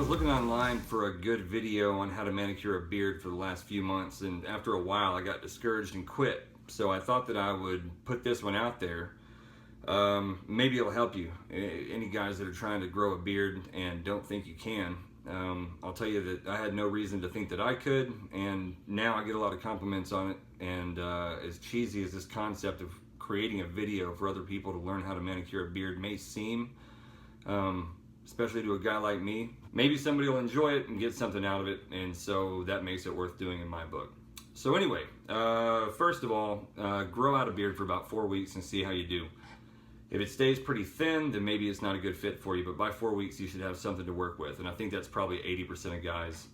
was looking online for a good video on how to manicure a beard for the last few months, and after a while I got discouraged and quit. So I thought that I would put this one out there. Maybe it'll help you. Any guys that are trying to grow a beard and don't think you can. I'll tell you that I had no reason to think that I could, and now I get a lot of compliments on it. And as cheesy as this concept of creating a video for other people to learn how to manicure a beard may seem, especially to a guy like me, maybe somebody will enjoy it and get something out of it, and so that makes it worth doing in my book. So anyway, first of all, grow out a beard for about 4 weeks and see how you do. If it stays pretty thin, then maybe it's not a good fit for you, but by 4 weeks you should have something to work with, and I think that's probably 80% of guys,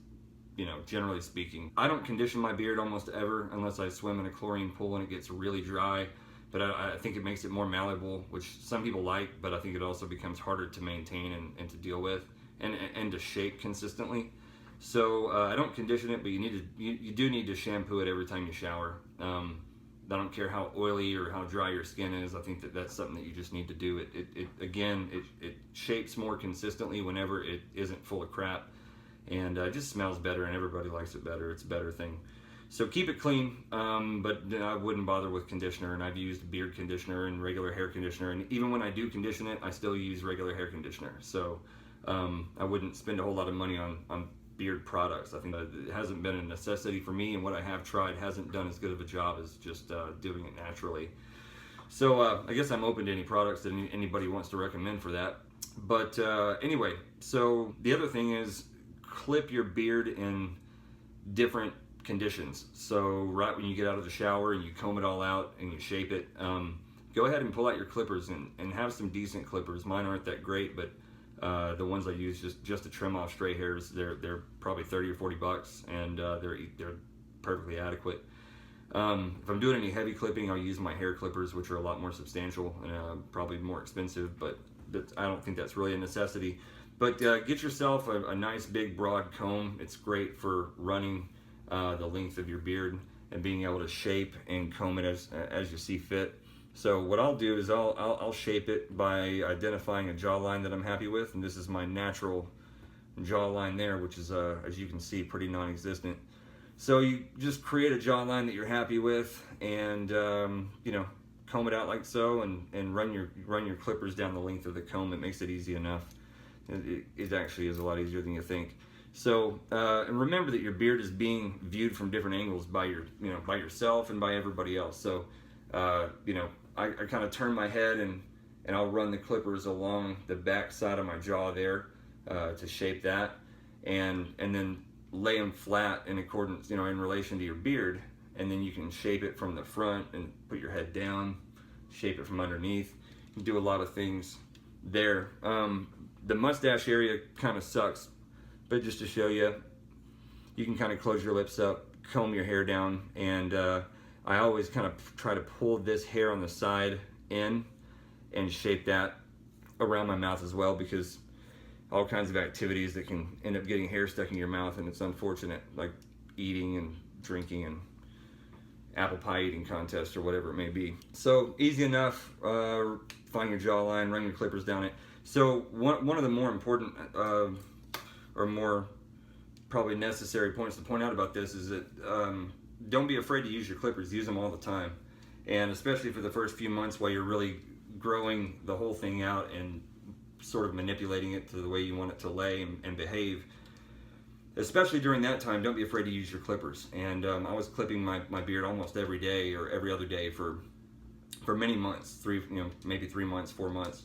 you know, generally speaking. I don't condition my beard almost ever unless I swim in a chlorine pool and it gets really dry, but I think it makes it more malleable, which some people like, but I think it also becomes harder to maintain and to deal with and to shape consistently. So I don't condition it, but you do need to shampoo it every time you shower. I don't care how oily or how dry your skin is. I think that's something that you just need to do. It shapes more consistently whenever it isn't full of crap, and it just smells better, and everybody likes it better. It's a better thing. So keep it clean, but I wouldn't bother with conditioner, and I've used beard conditioner and regular hair conditioner, and even when I do condition it, I still use regular hair conditioner. So I wouldn't spend a whole lot of money on beard products. I think that it hasn't been a necessity for me, and what I have tried hasn't done as good of a job as just doing it naturally. So I guess I'm open to any products that anybody wants to recommend for that. But anyway, so the other thing is clip your beard in different conditions. So right when you get out of the shower and you comb it all out and you shape it, go ahead and pull out your clippers and have some decent clippers. Mine aren't that great, but the ones I use just to trim off stray hairs, they're probably 30 or 40 bucks, and they're perfectly adequate. If I'm doing any heavy clipping, I'll use my hair clippers, which are a lot more substantial and probably more expensive, but I don't think that's really a necessity. But get yourself a nice big broad comb. It's great for running the length of your beard and being able to shape and comb it as you see fit. So what I'll do is I'll shape it by identifying a jawline that I'm happy with, and this is my natural jawline there, which is as you can see, pretty non-existent. So you just create a jawline that you're happy with, and you know, comb it out like so, and run your clippers down the length of the comb. It makes it easy enough. It actually is a lot easier than you think. So and remember that your beard is being viewed from different angles by yourself and by everybody else. So you know, I kind of turn my head and I'll run the clippers along the back side of my jaw there to shape that, and then lay them flat in accordance, you know, in relation to your beard, and then you can shape it from the front and put your head down, shape it from underneath. You can do a lot of things there. The mustache area kind of sucks, but just to show you, you can kind of close your lips up, comb your hair down, and I always kind of try to pull this hair on the side in and shape that around my mouth as well, because all kinds of activities that can end up getting hair stuck in your mouth, and it's unfortunate, like eating and drinking and apple pie eating contests or whatever it may be. So easy enough. Find your jawline, run your clippers down it. So one of the more important or more probably necessary points to point out about this is that don't be afraid to use your clippers. Use them all the time, and especially for the first few months while you're really growing the whole thing out and sort of manipulating it to the way you want it to lay and behave. Especially during that time, don't be afraid to use your clippers. And I was clipping my beard almost every day or every other day for many months, maybe 3 months, 4 months,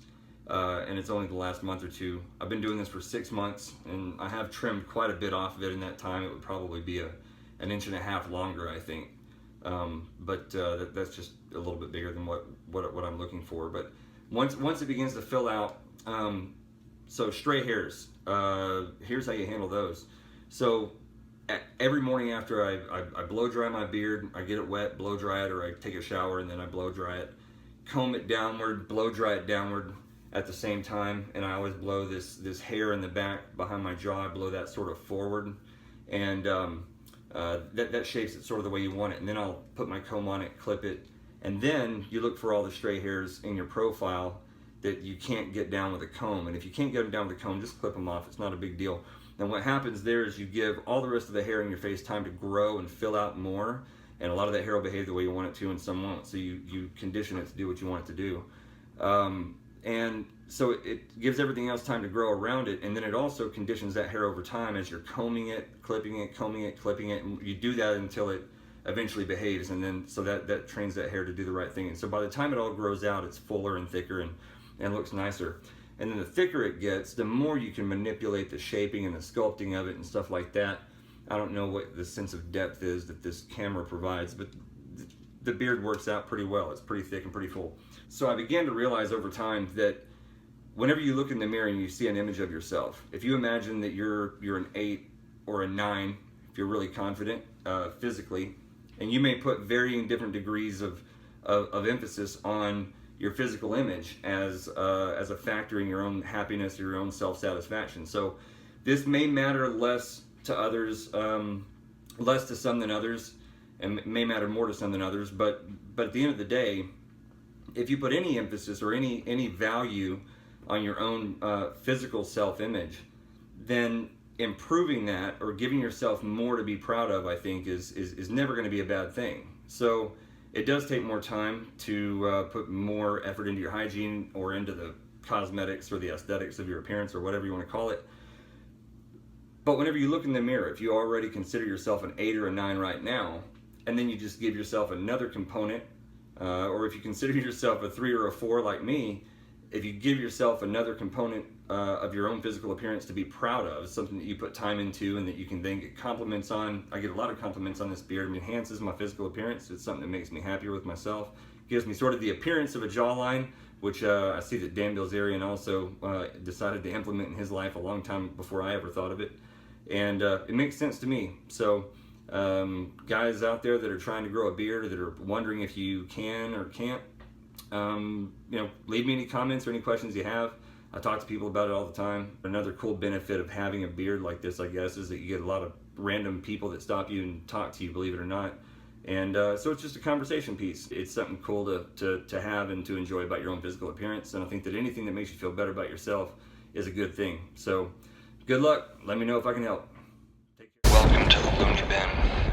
and it's only the last month or two. I've been doing this for 6 months, and I have trimmed quite a bit off of it in that time. It would probably be an inch and a half longer, I think, but that's just a little bit bigger than what I'm looking for. But once it begins to fill out, so stray hairs, here's how you handle those. So every morning after I blow dry my beard, I get it wet, blow dry it, or I take a shower and then I blow dry it, comb it downward, blow dry it downward at the same time, and I always blow this hair in the back behind my jaw, I blow that sort of forward, and that shapes it sort of the way you want it. And then I'll put my comb on it, clip it, and then you look for all the stray hairs in your profile that you can't get down with a comb. And if you can't get them down with a comb, just clip them off. It's not a big deal. And what happens there is you give all the rest of the hair in your face time to grow and fill out more, and a lot of that hair will behave the way you want it to and some won't. So you condition it to do what you want it to do. And so it gives everything else time to grow around it, and then it also conditions that hair over time as you're combing it, clipping it, clipping it, and you do that until it eventually behaves, and then so that trains that hair to do the right thing. And so by the time it all grows out, it's fuller and thicker and looks nicer. And then the thicker it gets, the more you can manipulate the shaping and the sculpting of it and stuff like that. I don't know what the sense of depth is that this camera provides, but the beard works out pretty well. It's pretty thick and pretty full. So I began to realize over time that whenever you look in the mirror and you see an image of yourself, if you imagine that you're an 8 or a 9, if you're really confident physically, and you may put varying different degrees of emphasis on your physical image as a factor in your own happiness, your own self-satisfaction. So this may matter less to others, less to some than others, and may matter more to some than others, but at the end of the day, if you put any emphasis or any value on your own physical self-image, then improving that or giving yourself more to be proud of, I think, is never going to be a bad thing. So it does take more time to put more effort into your hygiene or into the cosmetics or the aesthetics of your appearance or whatever you want to call it. But whenever you look in the mirror, if you already consider yourself an 8 or a 9 right now, and then you just give yourself another component, or if you consider yourself a 3 or a 4 like me, if you give yourself another component of your own physical appearance to be proud of, something that you put time into and that you can then get compliments on. I get a lot of compliments on this beard. It enhances my physical appearance. It's something that makes me happier with myself. Gives me sort of the appearance of a jawline, which I see that Dan Bilzerian also decided to implement in his life a long time before I ever thought of it. And it makes sense to me. So guys out there that are trying to grow a beard or that are wondering if you can or can't, leave me any comments or any questions you have. I talk to people about it all the time. Another cool benefit of having a beard like this, I guess, is that you get a lot of random people that stop you and talk to you, believe it or not. And so it's just a conversation piece. It's something cool to have and to enjoy about your own physical appearance. And I think that anything that makes you feel better about yourself is a good thing. So good luck. Let me know if I can help. Take care. Welcome to the Looney Bin.